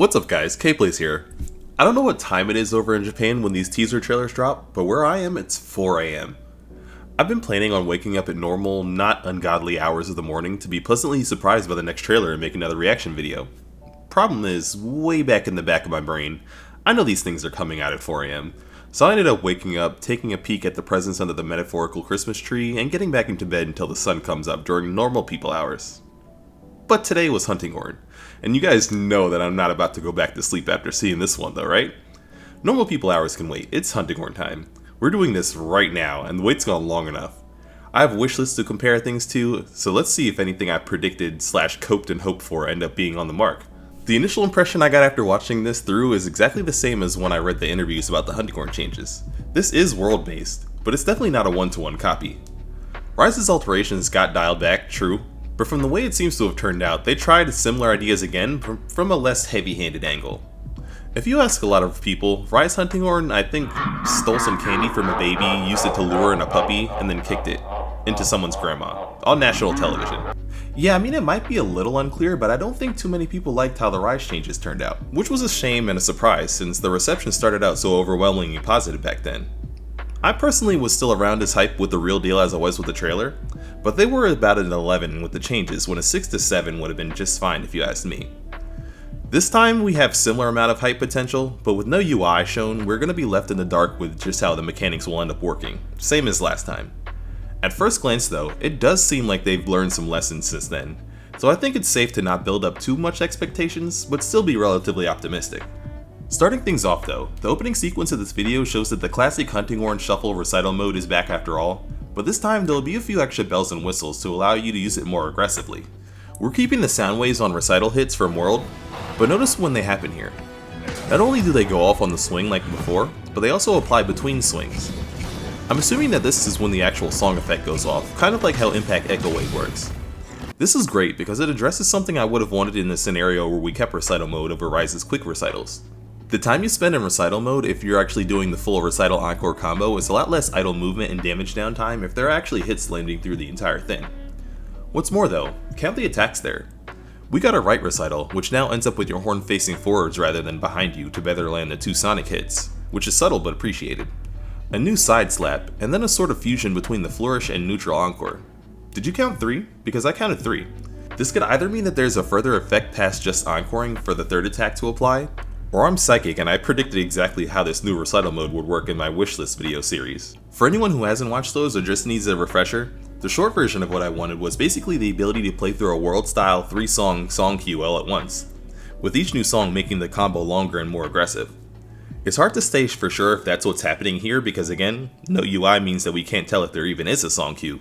What's up guys, KPlaysHere. I don't know what time it is over in Japan when these teaser trailers drop, but where I am it's 4 AM. I've been planning on waking up at normal, not ungodly hours of the morning to be pleasantly surprised by the next trailer and make another reaction video. Problem is, way back in the back of my brain, I know these things are coming out at 4 AM, so I ended up waking up, taking a peek at the presents under the metaphorical Christmas tree, and getting back into bed until the sun comes up during normal people hours. But today was hunting horn, and you guys know that I'm not about to go back to sleep after seeing this one though, right? Normal people hours can wait, it's hunting horn time. We're doing this right now, and the wait's gone long enough. I have wish lists to compare things to, so let's see if anything I predicted / coped and hoped for end up being on the mark. The initial impression I got after watching this through is exactly the same as when I read the interviews about the hunting horn changes. This is world-based, but it's definitely not a one-to-one copy. Rise's alterations got dialed back, true, but from the way it seems to have turned out, they tried similar ideas again from a less heavy-handed angle. If you ask a lot of people, Rise Hunting Horn, I think, stole some candy from a baby, used it to lure in a puppy, and then kicked it into someone's grandma, on national television. Yeah, I mean it might be a little unclear, but I don't think too many people liked how the Rise changes turned out, which was a shame and a surprise since the reception started out so overwhelmingly positive back then. I personally was still around as hyped with the real deal as I was with the trailer, but they were about an 11 with the changes when a 6 to 7 would have been just fine if you asked me. This time we have similar amount of hype potential, but with no UI shown, we're going to be left in the dark with just how the mechanics will end up working, same as last time. At first glance though, it does seem like they've learned some lessons since then, so I think it's safe to not build up too much expectations, but still be relatively optimistic. Starting things off though, the opening sequence of this video shows that the classic hunting horn shuffle recital mode is back after all, but this time there'll be a few extra bells and whistles to allow you to use it more aggressively. We're keeping the sound waves on recital hits from World, but notice when they happen here. Not only do they go off on the swing like before, but they also apply between swings. I'm assuming that this is when the actual song effect goes off, kind of like how Impact Echo Wave works. This is great because it addresses something I would have wanted in a scenario where we kept recital mode over Rise's quick recitals. The time you spend in recital mode if you're actually doing the full recital encore combo is a lot less idle movement and damage downtime if there are actually hits landing through the entire thing. What's more though, count the attacks there. We got a right recital, which now ends up with your horn facing forwards rather than behind you to better land the 2 sonic hits, which is subtle but appreciated. A new side slap, and then a sort of fusion between the flourish and neutral encore. Did you count 3? Because I counted 3. This could either mean that there's a further effect past just encoring for the third attack to apply, or I'm psychic and I predicted exactly how this new recital mode would work in my wishlist video series. For anyone who hasn't watched those or just needs a refresher, the short version of what I wanted was basically the ability to play through a world-style 3-song queue all at once, with each new song making the combo longer and more aggressive. It's hard to say for sure if that's what's happening here because again, no UI means that we can't tell if there even is a song queue,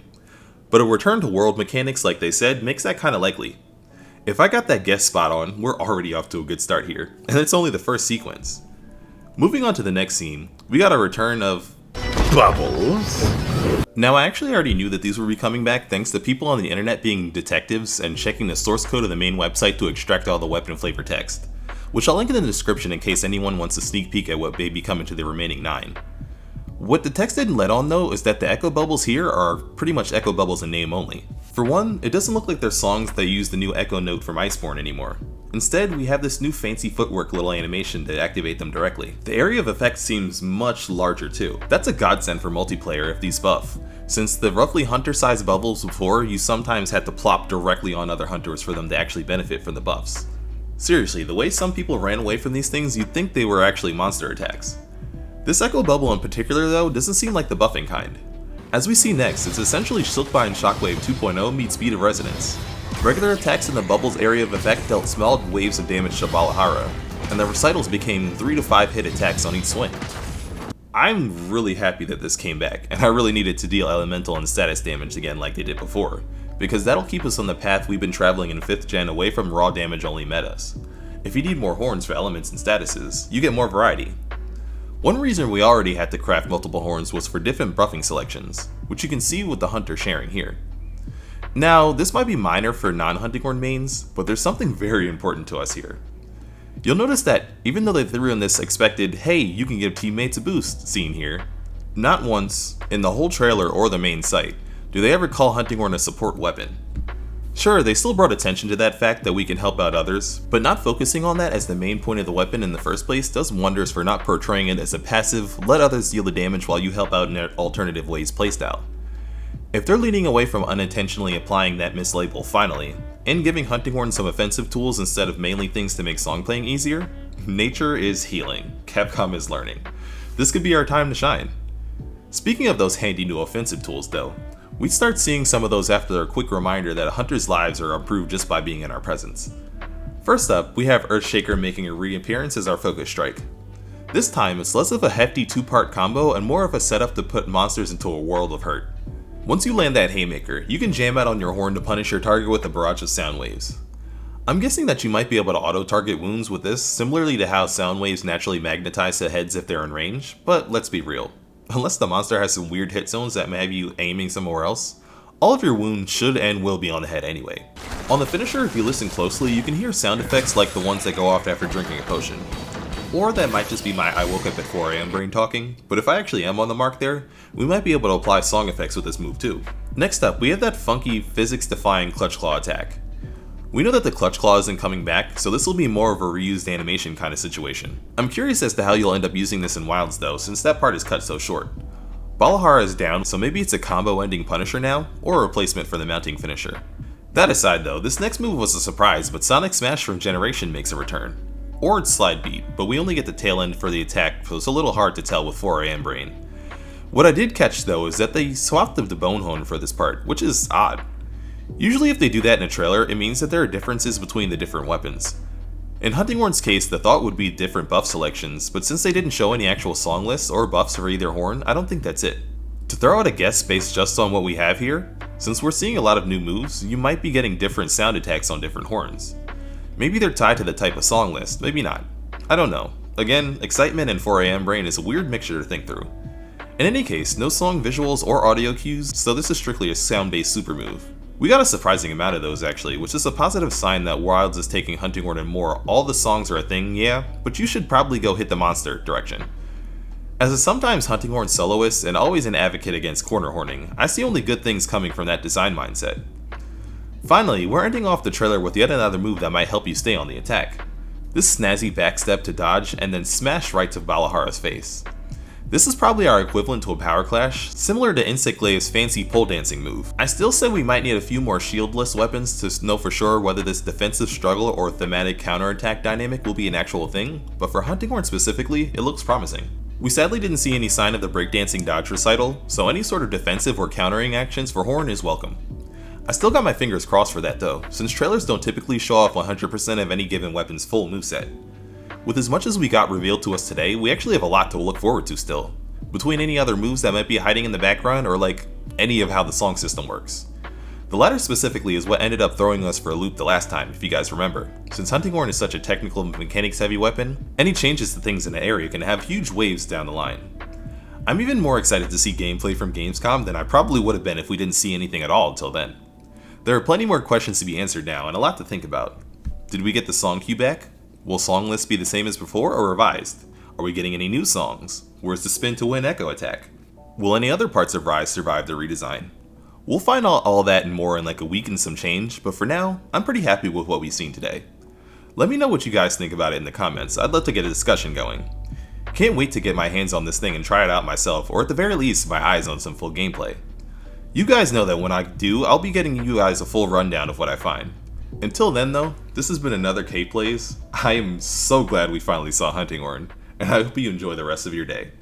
but a return to world mechanics like they said makes that kinda likely. If I got that guess spot on, we're already off to a good start here, and it's only the first sequence. Moving on to the next scene, we got a return of bubbles. Now I actually already knew that these would be coming back thanks to people on the internet being detectives and checking the source code of the main website to extract all the weapon flavor text, which I'll link in the description in case anyone wants a sneak peek at what may be coming to the remaining 9. What the text didn't let on though is that the echo bubbles here are pretty much echo bubbles in name only. For one, it doesn't look like they're songs that use the new echo note from Iceborne anymore. Instead, we have this new fancy footwork little animation to activate them directly. The area of effect seems much larger too. That's a godsend for multiplayer if these buff, since the roughly hunter-sized bubbles before you sometimes had to plop directly on other hunters for them to actually benefit from the buffs. Seriously, the way some people ran away from these things, you'd think they were actually monster attacks. This echo bubble in particular though doesn't seem like the buffing kind. As we see next, it's essentially Silkbind Shockwave 2.0 meets Speed of Resonance. Regular attacks in the bubbles area of effect dealt small waves of damage to Balahara, and the recitals became 3 to 5 hit attacks on each swing. I'm really happy that this came back, and I really needed to deal elemental and status damage again like they did before, because that'll keep us on the path we've been traveling in 5th gen away from raw damage only metas. If you need more horns for elements and statuses, you get more variety. One reason we already had to craft multiple horns was for different buffing selections, which you can see with the hunter sharing here. Now, this might be minor for non-hunting horn mains, but there's something very important to us here. You'll notice that even though they threw in this expected, hey, you can give teammates a boost scene here, not once, in the whole trailer or the main site, do they ever call hunting horn a support weapon. Sure, they still brought attention to that fact that we can help out others, but not focusing on that as the main point of the weapon in the first place does wonders for not portraying it as a passive, let others deal the damage while you help out in an alternative ways playstyle. If they're leaning away from unintentionally applying that mislabel finally, and giving Hunting Horn some offensive tools instead of mainly things to make song playing easier, nature is healing, Capcom is learning. This could be our time to shine. Speaking of those handy new offensive tools though, we start seeing some of those after a quick reminder that a hunter's lives are improved just by being in our presence. First up, we have Earthshaker making a reappearance as our focus strike. This time, it's less of a hefty two-part combo and more of a setup to put monsters into a world of hurt. Once you land that haymaker, you can jam out on your horn to punish your target with a barrage of sound waves. I'm guessing that you might be able to auto-target wounds with this, similarly to how sound waves naturally magnetize to heads if they're in range, but let's be real. Unless the monster has some weird hit zones that may have you aiming somewhere else, all of your wounds should and will be on the head anyway. On the finisher, if you listen closely, you can hear sound effects like the ones that go off after drinking a potion. Or that might just be my I woke up at 4 AM brain talking, but if I actually am on the mark there, we might be able to apply song effects with this move too. Next up, we have that funky, physics-defying Clutch Claw attack. We know that the Clutch Claw isn't coming back, so this will be more of a reused animation kind of situation. I'm curious as to how you'll end up using this in Wilds though, since that part is cut so short. Balahara is down, so maybe it's a combo-ending Punisher now, or a replacement for the mounting finisher. That aside though, this next move was a surprise, but Sonic Smash from Generation makes a return. Or it's Slide Beat, but we only get the tail end for the attack, so it's a little hard to tell with 4 AM brain. What I did catch though is that they swapped the Bone Horn for this part, which is odd. Usually if they do that in a trailer, it means that there are differences between the different weapons. In Hunting Horn's case, the thought would be different buff selections, but since they didn't show any actual song lists or buffs for either horn, I don't think that's it. To throw out a guess based just on what we have here, since we're seeing a lot of new moves, you might be getting different sound attacks on different horns. Maybe they're tied to the type of song list, maybe not. I don't know. Again, excitement and 4 AM brain is a weird mixture to think through. In any case, no song visuals or audio cues, so this is strictly a sound-based super move. We got a surprising amount of those actually, which is a positive sign that Wilds is taking Hunting Horn and more all the songs are a thing, yeah, but you should probably go hit the monster direction. As a sometimes Hunting Horn soloist and always an advocate against corner horning, I see only good things coming from that design mindset. Finally, we're ending off the trailer with yet another move that might help you stay on the attack. This snazzy backstep to dodge and then smash right to Balahara's face. This is probably our equivalent to a power clash, similar to Insect Glave's fancy pole dancing move. I still say we might need a few more shieldless weapons to know for sure whether this defensive struggle or thematic counterattack dynamic will be an actual thing, but for Hunting Horn specifically, it looks promising. We sadly didn't see any sign of the breakdancing dodge recital, so any sort of defensive or countering actions for Horn is welcome. I still got my fingers crossed for that though, since trailers don't typically show off 100% of any given weapon's full moveset. With as much as we got revealed to us today, we actually have a lot to look forward to still. Between any other moves that might be hiding in the background or like any of how the song system works. The latter specifically is what ended up throwing us for a loop the last time, if you guys remember. Since Hunting Horn is such a technical mechanics heavy weapon, any changes to things in the area can have huge waves down the line. I'm even more excited to see gameplay from Gamescom than I probably would have been if we didn't see anything at all until then. There are plenty more questions to be answered now and a lot to think about. Did we get the song cue back? Will song lists be the same as before or revised? Are we getting any new songs? Where's the spin to win echo attack? Will any other parts of Rise survive the redesign? We'll find out all that and more in like a week and some change, but for now, I'm pretty happy with what we've seen today. Let me know what you guys think about it in the comments, I'd love to get a discussion going. Can't wait to get my hands on this thing and try it out myself, or at the very least, my eyes on some full gameplay. You guys know that when I do, I'll be getting you guys a full rundown of what I find. Until then though, this has been another KPlays. I am so glad we finally saw Hunting Horn, and I hope you enjoy the rest of your day.